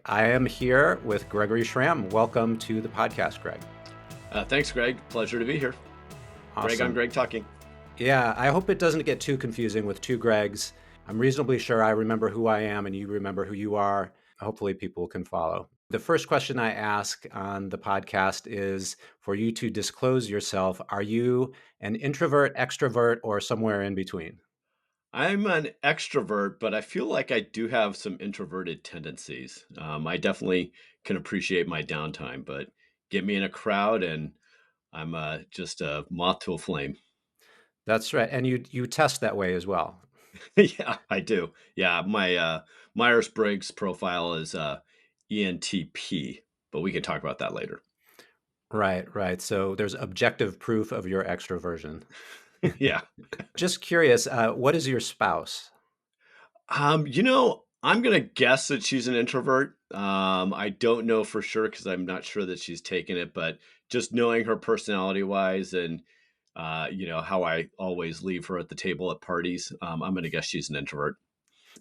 I am here with Gregory Schramm. Welcome to the podcast, Greg. Thanks, Greg. Pleasure to be here. Greg on Awesome. Greg talking. Yeah, I hope it doesn't get too confusing with two Gregs. I'm reasonably sure I remember who I am and you remember who you are. Hopefully, people can follow. The first question I ask on the podcast is for you to disclose yourself. Are you an introvert, extrovert, or somewhere in between? I'm an extrovert, but I feel like I do have some introverted tendencies. I definitely can appreciate my downtime, but get me in a crowd and I'm just a moth to a flame. That's right. And you test that way as well. Yeah, I do. Yeah, my Meyers-Briggs profile is ENTP, but we can talk about that later. Right, right. So there's objective proof of your extroversion. Yeah. Just curious, what is your spouse? I'm gonna guess that she's an introvert. I don't know for sure because I'm not sure that she's taken it, but just knowing her personality wise and how I always leave her at the table at parties, I'm gonna guess she's an introvert.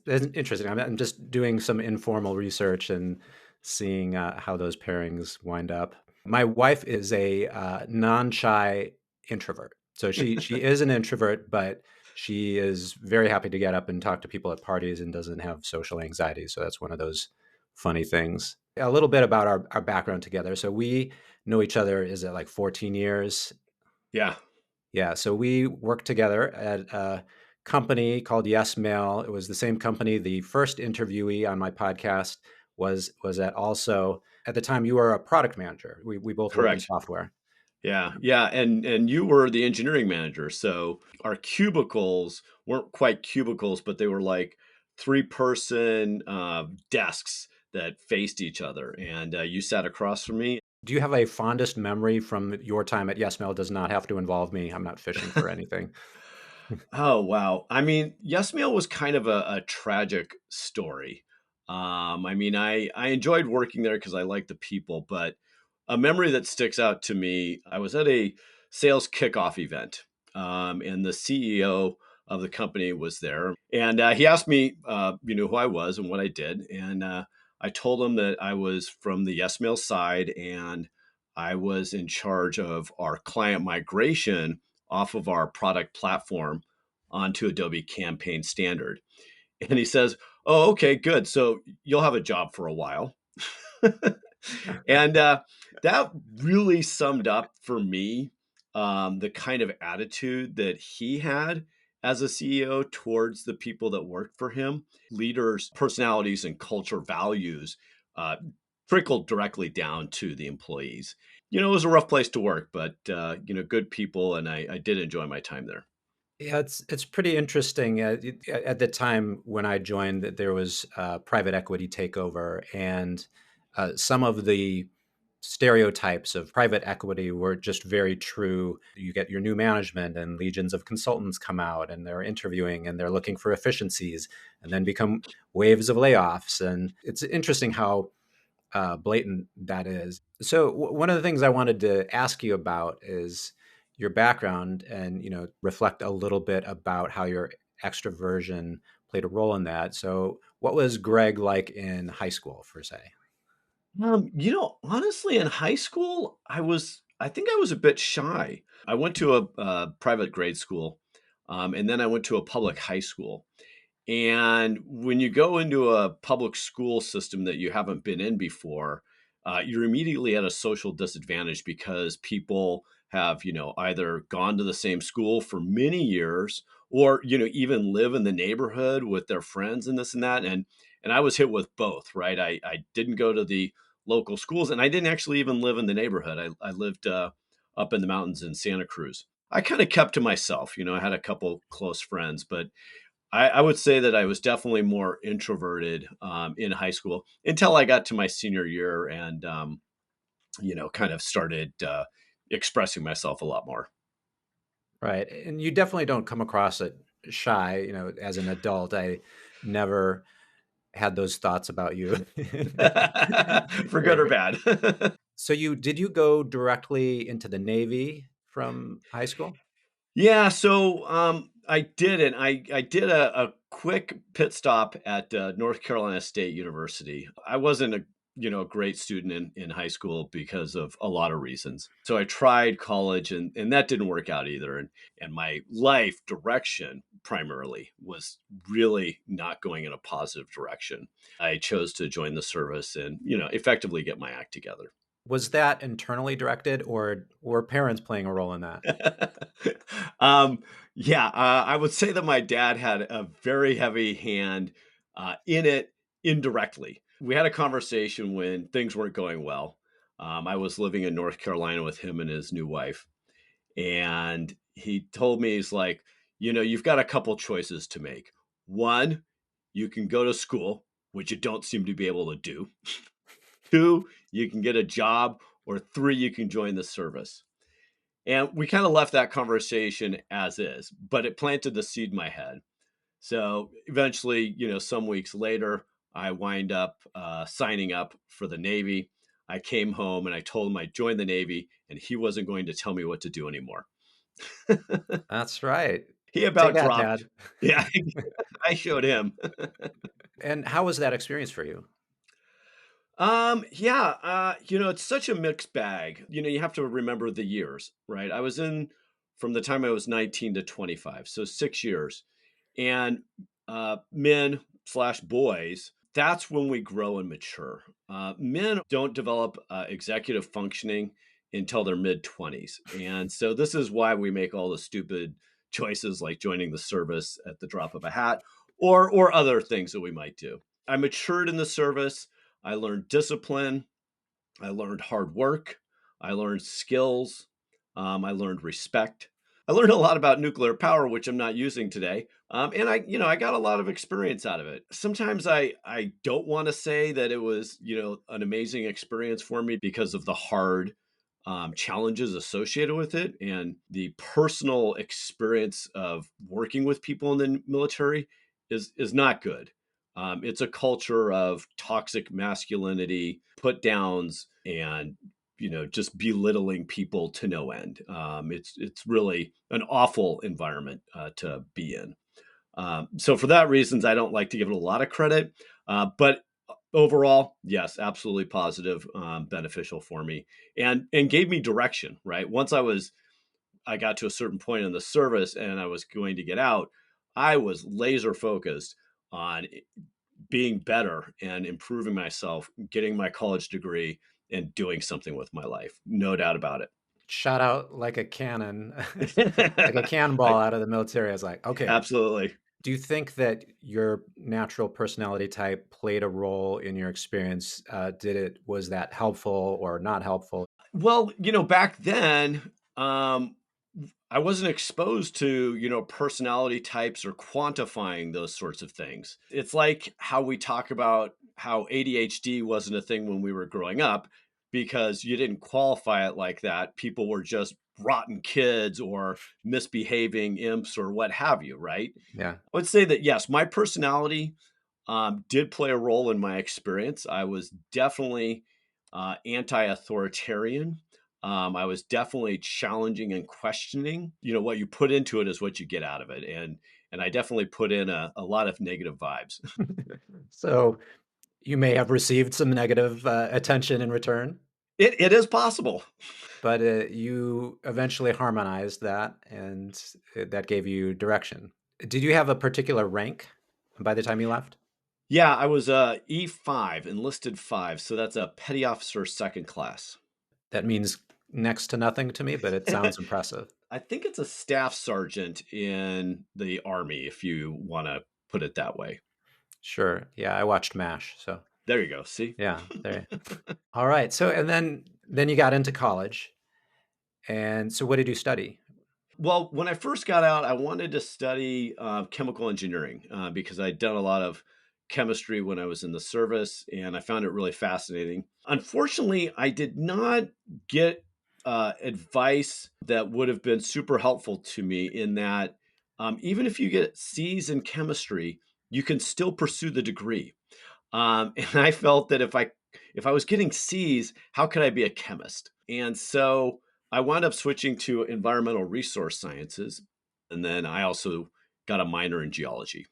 It's interesting. I'm just doing some informal research and seeing how those pairings wind up. My wife is a non-shy introvert, so she is an introvert, but she is very happy to get up and talk to people at parties and doesn't have social anxiety. So that's one of those funny things. A little bit about our background together. So we know each other, is it like 14 years? Yeah, Yeah, so we worked together at a company called Yes Mail. It was the same company. The first interviewee on my podcast was at also at the time you were a product manager. We both worked in correct. software. Yeah, and you were the engineering manager, so our cubicles weren't quite cubicles, but they were like three-person desks that faced each other, and you sat across from me. Do you have a fondest memory from your time at Yes Mail? It does not have to involve me. I'm not fishing for anything. Oh, wow. I mean, Yes Mail was kind of a tragic story. I enjoyed working there because I liked the people, but a memory that sticks out to me, I was at a sales kickoff event, and the CEO of the company was there. And he asked me, who I was and what I did. And I told him that I was from the Yes Mail side and I was in charge of our client migration off of our product platform onto Adobe Campaign Standard. And he says, "Oh, okay, good. So you'll have a job for a while." and that really summed up for me the kind of attitude that he had as a CEO towards the people that worked for him. Leaders' personalities and culture values uh, trickled directly down to the employees. It was a rough place to work, but good people, and I did enjoy my time there. Yeah, it's pretty interesting. At the time when I joined, that there was private equity takeover, and some of the stereotypes of private equity were just very true. You get your new management, and legions of consultants come out, and they're interviewing, and they're looking for efficiencies, and then become waves of layoffs. And it's interesting how blatant that is. So one of the things I wanted to ask you about is your background, and reflect a little bit about how your extroversion played a role in that. So what was Greg like in high school, per se? Honestly, in high school, I think I was a bit shy. I went to a private grade school, and then I went to a public high school. And when you go into a public school system that you haven't been in before, you're immediately at a social disadvantage because people have, either gone to the same school for many years or, even live in the neighborhood with their friends and this and that. And I was hit with both, right? I didn't go to the local schools and I didn't actually even live in the neighborhood. I lived up in the mountains in Santa Cruz. I kind of kept to myself, I had a couple close friends, but I would say that I was definitely more introverted in high school until I got to my senior year and, kind of started expressing myself a lot more. Right, and you definitely don't come across it shy. As an adult, I never had those thoughts about you. For good or bad. So did you go directly into the Navy from high school? Yeah, so I didn't. I did a quick pit stop at North Carolina State University. I wasn't a great student in high school because of a lot of reasons. So I tried college and that didn't work out either. And my life direction primarily was really not going in a positive direction. I chose to join the service and effectively get my act together. Was that internally directed, or were parents playing a role in that? um, yeah, I would say that my dad had a very heavy hand in it indirectly. We had a conversation when things weren't going well. I was living in North Carolina with him and his new wife. And he told me, he's like, you've got a couple choices to make. One, you can go to school, which you don't seem to be able to do. Two, you can get a job. Or three, you can join the service. And we kind of left that conversation as is, but it planted the seed in my head. So eventually, some weeks later, I wind up signing up for the Navy. I came home and I told him I joined the Navy and he wasn't going to tell me what to do anymore. That's right. He Take about that, dropped. Dad. Yeah, I showed him. And how was that experience for you? Yeah, it's such a mixed bag. You have to remember the years, right? I was in from the time I was 19 to 25, so 6 years. And men slash boys, that's when we grow and mature. Men don't develop executive functioning until their mid 20s. And so this is why we make all the stupid choices like joining the service at the drop of a hat or other things that we might do. I matured in the service. I learned discipline. I learned hard work. I learned skills. I learned respect. I learned a lot about nuclear power, which I'm not using today. And I got a lot of experience out of it. Sometimes I don't want to say that it was, an amazing experience for me because of the hard challenges associated with it and the personal experience of working with people in the military is not good. It's a culture of toxic masculinity, put downs, and just belittling people to no end. It's really an awful environment to be in. So for that reasons, I don't like to give it a lot of credit, but overall, yes, absolutely positive, beneficial for me, and gave me direction. Right, once I got to a certain point in the service and I was going to get out, I was laser focused on being better and improving myself, getting my college degree, and doing something with my life. No doubt about Shot out like a cannon, like a it. I cannonball out of the military. I was like, okay. absolutely. Do you think that your natural personality type played a role in your experience? Was that helpful or not helpful? Well, back then, I wasn't exposed to, personality types or quantifying those sorts of things. It's like how we talk about how ADHD wasn't a thing when we were growing up because you didn't qualify it like that. People were just rotten kids or misbehaving imps or what have you, right? Yeah. I would say that yes, my personality did play a role in my experience. I was definitely anti-authoritarian. I was definitely challenging and questioning. What you put into it is what you get out of it, and I definitely put in a lot of negative vibes. So you may have received some negative attention in return, It is possible. but you eventually harmonized that, and that gave you direction. Did you have a particular rank by the time you left? Yeah, I was E5, enlisted 5, so that's a petty officer second class. That means next to nothing to me, but it sounds impressive. I think it's a staff sergeant in the army, if you want to put it that way. Sure. Yeah, I watched MASH, so There you go. See? yeah, there. All right. So and then you got into college. And so what did you study? Well, when I first got out, I wanted to study chemical engineering because I'd done a lot of chemistry when I was in the service and I found it really fascinating. Unfortunately, I did not get advice that would have been super helpful to me in that even if you get C's in chemistry, you can still pursue the degree. And I felt that if I was getting C's, how could I be a chemist? And so I wound up switching to environmental resource sciences. And then I also got a minor in geology.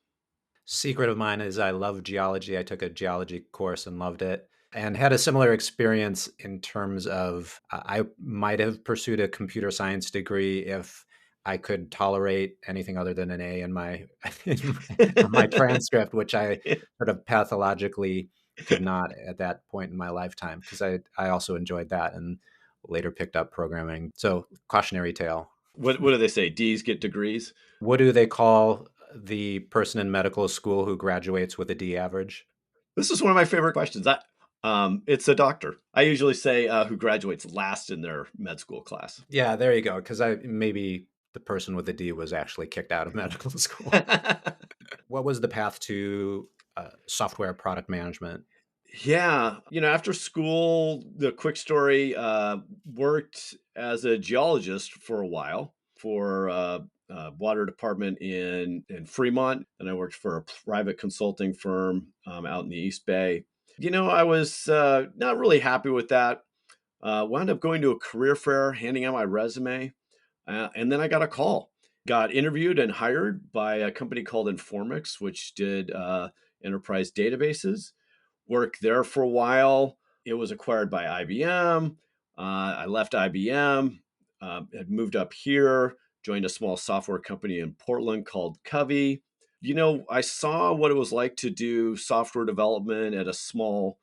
Secret of mine is I love geology. I took a geology course and loved it, and had a similar experience in terms of I might have pursued a computer science degree if I could tolerate anything other than an A in my on my transcript, which I sort of pathologically could not at that point in my lifetime, because I also enjoyed that and later picked up programming. So cautionary tale. What do they say? D's get degrees? What do they call the person in medical school who graduates with a D average? This is one of my favorite questions. It's a doctor. I usually say who graduates last in their med school class. Yeah, there you go. Because I maybe the person with the D was actually kicked out of medical school. What was the path to software product management? Yeah, after school, the quick story, worked as a geologist for a while for water department in Fremont, and I worked for a private consulting firm out in the East Bay. I was not really happy with that. Wound up going to a career fair, handing out my resume, and then I got a call. Got interviewed and hired by a company called Informix, which did enterprise databases. Worked there for a while. It was acquired by IBM. I left IBM, had moved up here, joined a small software company in Portland called Covey. I saw what it was like to do software development at a small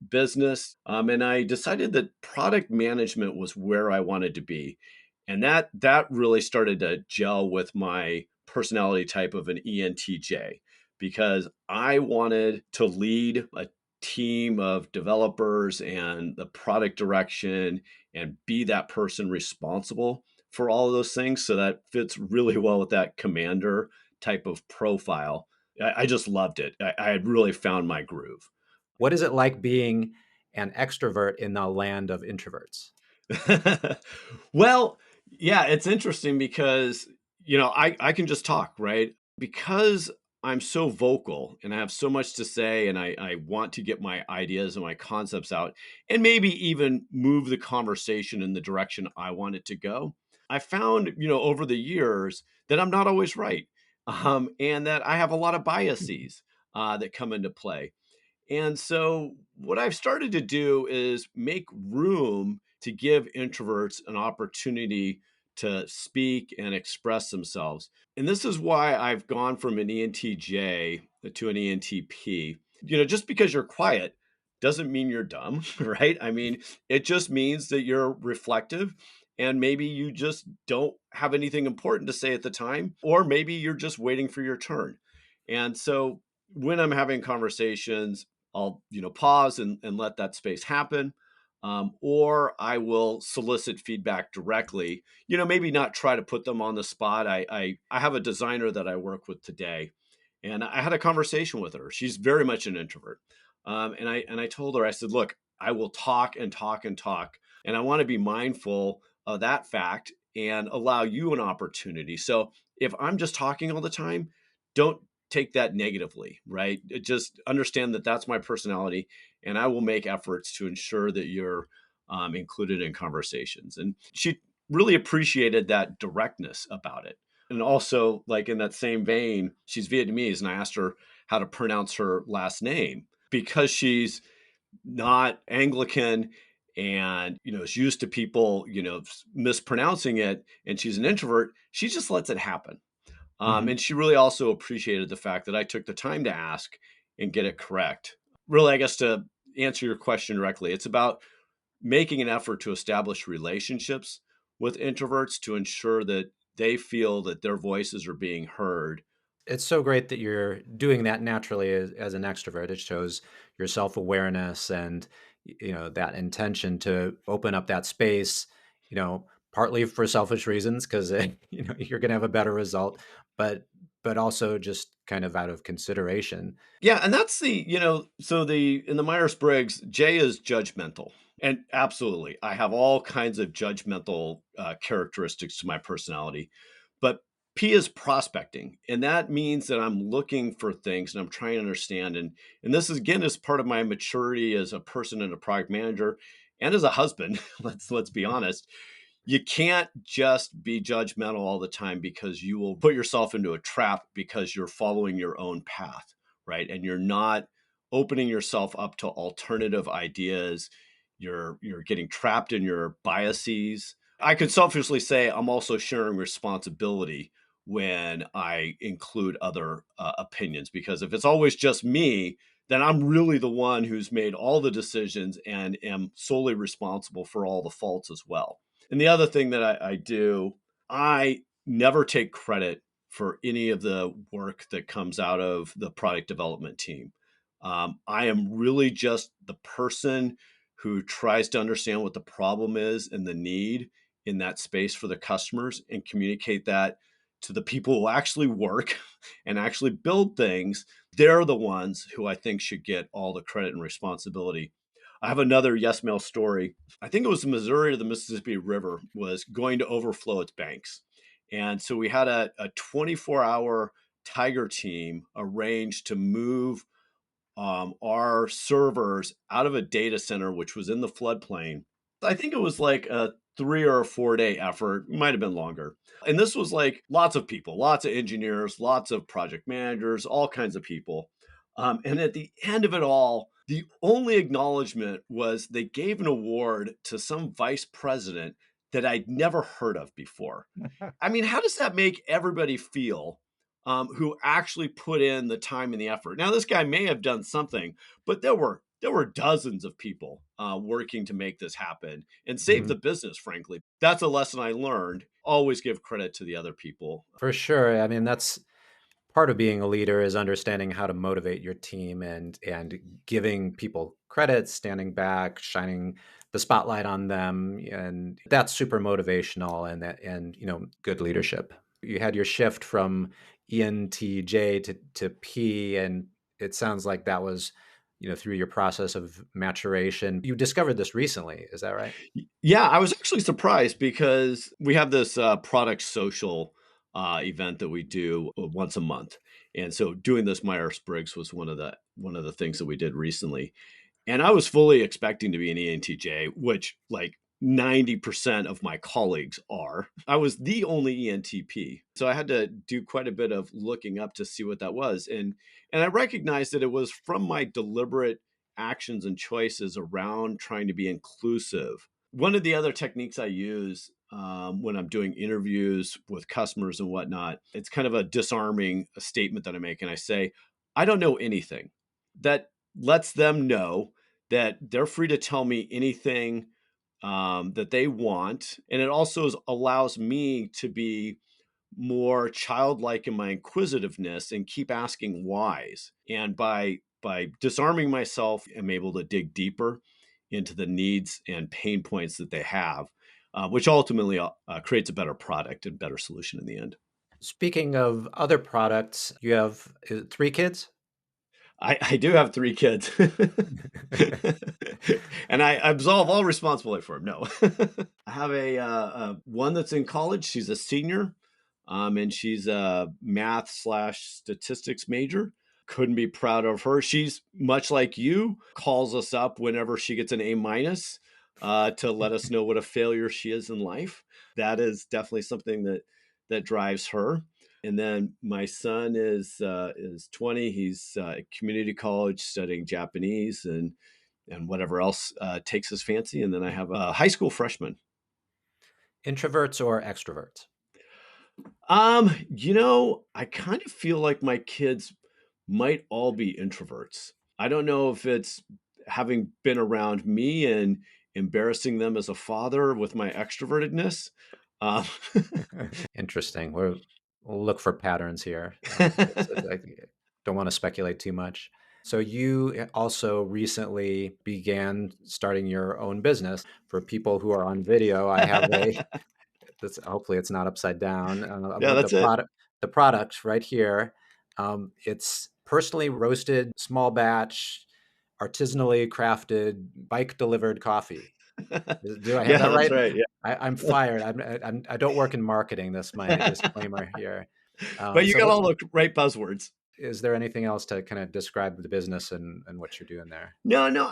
business, and I decided that product management was where I wanted to be, and that really started to gel with my personality type of an ENTJ because I wanted to lead a team of developers and the product direction and be that person responsible for all of those things. So that fits really well with that commander type of profile. I just loved it. I had really found my groove. What is it like being an extrovert in the land of introverts? Well, yeah, it's interesting because, I can just talk, right? Because I'm so vocal and I have so much to say and I want to get my ideas and my concepts out and maybe even move the conversation in the direction I want it to go. I found, over the years that I'm not always right. And that I have a lot of biases that come into play. And so, what I've started to do is make room to give introverts an opportunity to speak and express themselves. And this is why I've gone from an ENTJ to an ENTP. Just because you're quiet doesn't mean you're dumb, right? I mean, it just means that you're reflective and maybe you just don't have anything important to say at the time, or maybe you're just waiting for your turn. And so, when I'm having conversations, I'll, pause and let that space happen. Or I will solicit feedback directly. Maybe not try to put them on the spot. I have a designer that I work with today, and I had a conversation with her. She's very much an introvert, and I told her, I said, look, I will talk and talk and talk, and I want to be mindful of that fact and allow you an opportunity. So if I'm just talking all the time, don't take that negatively, right? Just understand that that's my personality, and I will make efforts to ensure that you're included in conversations. And she really appreciated that directness about it. And also, like in that same vein, she's Vietnamese, and I asked her how to pronounce her last name because she's not Anglican and is used to people mispronouncing it, and she's an introvert. She just lets it happen. Mhm. And she really also appreciated the fact that I took the time to ask and get it correct. Really, I guess to answer your question directly, it's about making an effort to establish relationships with introverts to ensure that they feel that their voices are being heard. It's so great that you're doing that naturally as an extrovert. It shows your self-awareness and that intention to open up that space, partly for selfish reasons because you're going to have a better result, but also just kind of out of consideration. Yeah, and that's so in the Myers-Briggs, J is judgmental. And absolutely, I have all kinds of judgmental characteristics to my personality. But P is prospecting, and that means that I'm looking for things and I'm trying to understand. And this is again is part of my maturity as a person and a product manager and as a husband. Let's be honest. You can't just be judgmental all the time because you will put yourself into a trap because you're following your own path, right? And you're not opening yourself up to alternative ideas. You're getting trapped in your biases. I could selfishly say I'm also sharing responsibility when I include other opinions, because if it's always just me, then I'm really the one who's made all the decisions and am solely responsible for all the faults as well. And the other thing that I do, I never take credit for any of the work that comes out of the product development team. I am really just the person who tries to understand what the problem is and the need in that space for the customers and communicate that to the people who actually work and actually build things. They're the ones who I think should get all the credit and responsibility. I have another yes mail story. I think it was the Missouri or the Mississippi River was going to overflow its banks. And so we had a 24-hour Tiger team arranged to move our servers out of a data center, which was in the floodplain. I think it was like a 3 or 4 day effort, might have been longer. And this was like lots of people, lots of engineers, lots of project managers, all kinds of people. And at the end of it all, the only acknowledgement was they gave an award to some vice president that I'd never heard of before. I mean, how does that make everybody feel who actually put in the time and the effort? Now, this guy may have done something, but there were dozens of people working to make this happen and save the Mhm. business. Frankly, that's a lesson I learned. Always give credit to the other people. For sure. I mean, that's part of being a leader is understanding how to motivate your team and giving people credit, standing back, shining the spotlight on them, and that's super motivational and good leadership. You had your shift from ENTJ to P, and it sounds like that was through your process of maturation. You discovered this recently, is that right? Yeah, I was actually surprised because we have this product social event that we do once a month, and so doing this Myers-Briggs was one of the things that we did recently. And I was fully expecting to be an ENTJ, which like 90% of my colleagues are. I was the only ENTP. So I had to do quite a bit of looking up to see what that was. And I recognized that it was from my deliberate actions and choices around trying to be inclusive. One of the other techniques I use when I'm doing interviews with customers and whatnot, it's kind of a disarming statement that I make. And I say, I don't know anything. That lets them know that they're free to tell me anything that they want. And it also allows me to be more childlike in my inquisitiveness and keep asking whys. And by disarming myself, I'm able to dig deeper into the needs and pain points that they have, which ultimately creates a better product and better solution in the end. Speaking of other products, you have three kids. I do have 3 kids. And I absolve all responsibility for them. No. I have one that's in college. She's a senior, and she's a math slash statistics major. Couldn't be proud of her. She's much like you, calls us up whenever she gets an A minus to let us know what a failure she is in life. That is definitely something that drives her. And then my son is 20. He's at community college studying Japanese and whatever else takes his fancy. And then I have a high school freshman. Introverts or extroverts? I kind of feel like my kids might all be introverts. I don't know if it's having been around me and embarrassing them as a father with my extrovertedness. Um, Interesting. We'll look for patterns here. I don't want to speculate too much. So you also recently began starting your own business. For people who are on video, I have a this, hopefully it's not upside down. yeah, that's it. The product right here. It's personally roasted, small batch, artisanally crafted, bike delivered coffee. Do I have Yeah, that that's right? right. I'm fired. I don't work in marketing. That's my disclaimer here. But you So got all the right buzzwords. is there anything else to kind of describe the business and what you're doing there? No, no.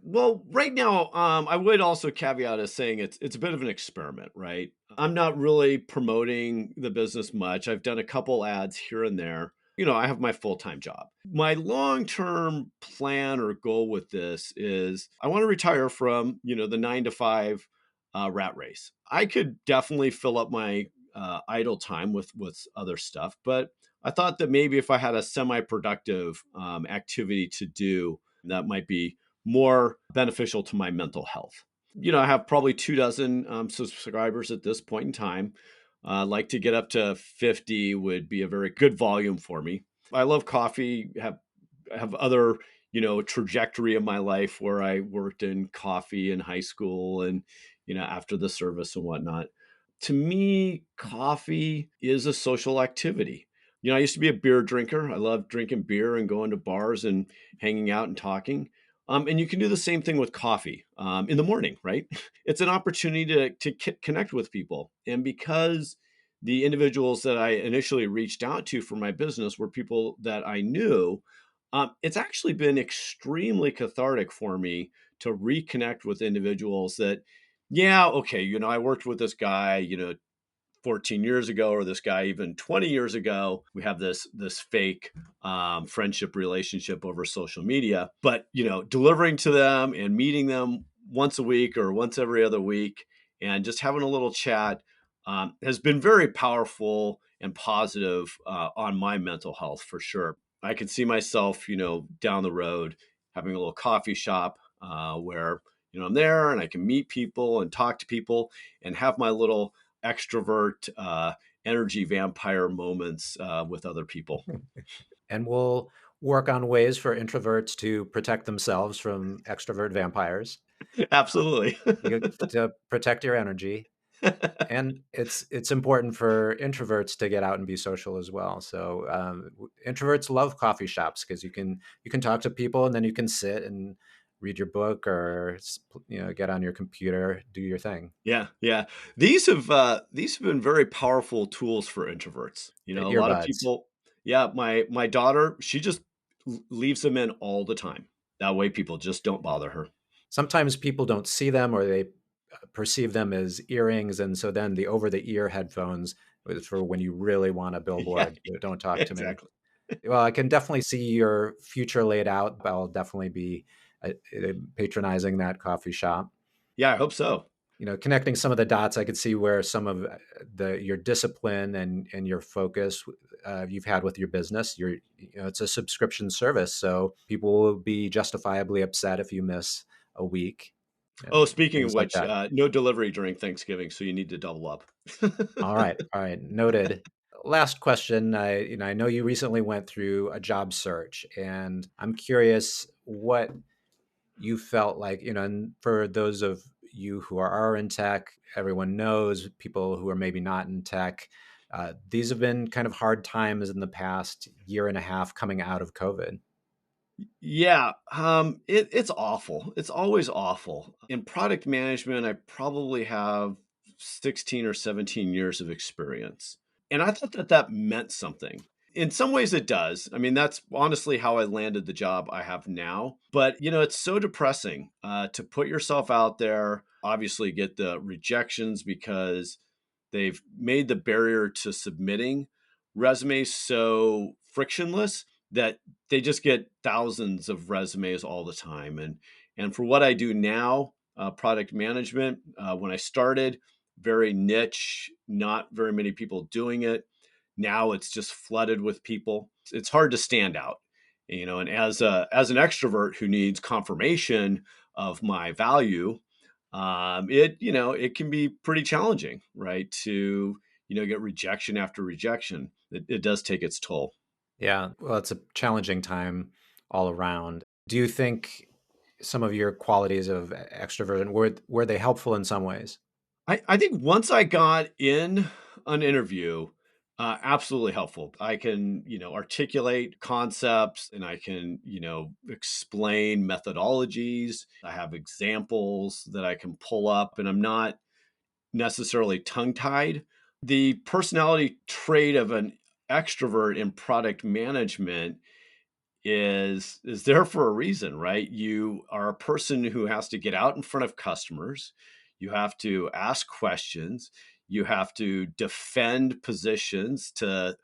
Well, right now, I would also caveat as saying it's a bit of an experiment, right? I'm not really promoting the business much. I've done a couple ads here and there. I have my full time job. My long term plan or goal with this is I want to retire from the 9 to 5 rat race. I could definitely fill up my idle time with other stuff, but I thought that maybe if I had a semi productive activity to do, that might be more beneficial to my mental health. I have probably 2 dozen subscribers at this point in time. Like to get up to 50 would be a very good volume for me. I love coffee, have other, trajectory of my life where I worked in coffee in high school and, after the service and whatnot. To me, coffee is a social activity. I used to be a beer drinker. I love drinking beer and going to bars and hanging out and talking. And you can do the same thing with coffee in the morning, right? It's an opportunity to connect with people. And because the individuals that I initially reached out to for my business were people that I knew, it's actually been extremely cathartic for me to reconnect with individuals that, yeah, okay, I worked with this guy, 14 years ago, or this guy even 20 years ago. We have this fake friendship relationship over social media, but delivering to them and meeting them once a week or once every other week and just having a little chat has been very powerful and positive on my mental health for sure. I can see myself, down the road having a little coffee shop where I'm there and I can meet people and talk to people and have my little extrovert energy vampire moments with other people. And we'll work on ways for introverts to protect themselves from extrovert vampires. Uh, Absolutely. to protect your energy. And it's important for introverts to get out and be social as well. So introverts love coffee shops because you can talk to people and then you can sit and read your book or get on your computer, do your thing. Yeah, yeah. These have been very powerful tools for introverts. A lot of Earbuds. people. Yeah, my daughter, she just leaves them in all the time. That way, people just don't bother her. Sometimes people don't see them or they perceive them as earrings, and so then the over the ear headphones is for when you really want a Yeah, billboard. Don't talk to me. exactly. Well, I can definitely see your future laid out. I'll definitely be patronizing that coffee shop. Yeah, I hope so. Connecting some of the dots, I could see where some of the your discipline and your focus you've had with your business. It's a subscription service, so people will be justifiably upset if you miss a week Oh, and speaking of things like which, that. no delivery during Thanksgiving, so you need to double up. All right, noted. Last question. I know you recently went through a job search, and I'm curious what you felt like, and for those of you who are in tech, everyone knows people who are maybe not in tech. These have been kind of hard times in the past year and a half coming out of COVID. Yeah, it's awful. It's always awful. In product management, I probably have 16 or 17 years of experience. And I thought that that meant something. In some ways it does. I mean, that's honestly how I landed the job I have now. But, it's so depressing to put yourself out there, obviously get the rejections because they've made the barrier to submitting resumes so frictionless that they just get thousands of resumes all the time. And for what I do now, product management, when I started, very niche, not very many people doing it. Now it's just flooded with people. It's hard to stand out, And as an extrovert who needs confirmation of my value, it can be pretty challenging, right? To get rejection after rejection. It does take its toll. Yeah, well, it's a challenging time all around. Do you think some of your qualities of extroversion were they helpful in some ways? I think once I got in an interview, absolutely helpful. I can, articulate concepts and I can, explain methodologies. I have examples that I can pull up, and I'm not necessarily tongue tied. The personality trait of an extrovert in product management is there for a reason, right? You are a person who has to get out in front of customers. You have to ask questions. You have to defend positions to,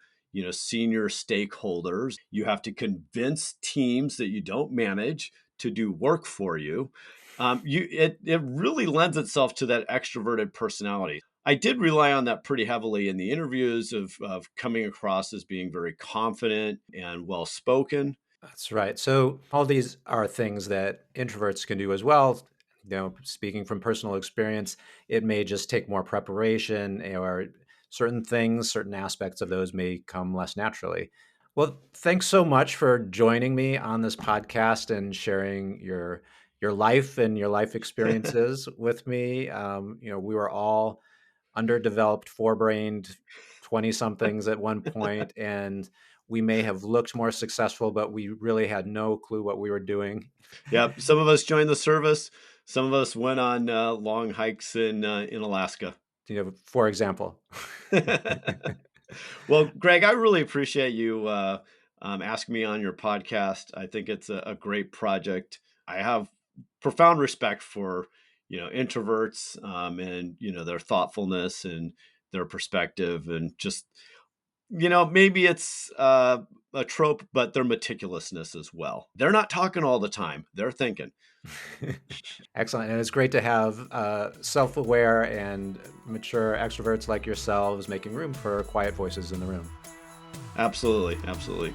senior stakeholders. You have to convince teams that you don't manage to do work for you. It really lends itself to that extroverted personality. I did rely on that pretty heavily in the interviews of coming across as being very confident and well spoken. That's right. So all these are things that introverts can do as well. Speaking from personal experience, it may just take more preparation, or certain things, certain aspects of those may come less naturally. Well, thanks so much for joining me on this podcast and sharing your life and your life experiences with me. We were all underdeveloped, forebrained 20 somethings at one point, and we may have looked more successful, but we really had no clue what we were doing. Yep. Some of us joined the service. Some of us went on long hikes in Alaska. For example. Well, Greg, I really appreciate you asking me on your podcast. I think it's a great project. I have profound respect for introverts, and their thoughtfulness and their perspective, and just maybe it's a trope, but their meticulousness as well. They're not talking all the time; they're thinking. Excellent. And it's great to have self aware and mature extroverts like yourselves making room for quiet voices in the room. Absolutely, absolutely.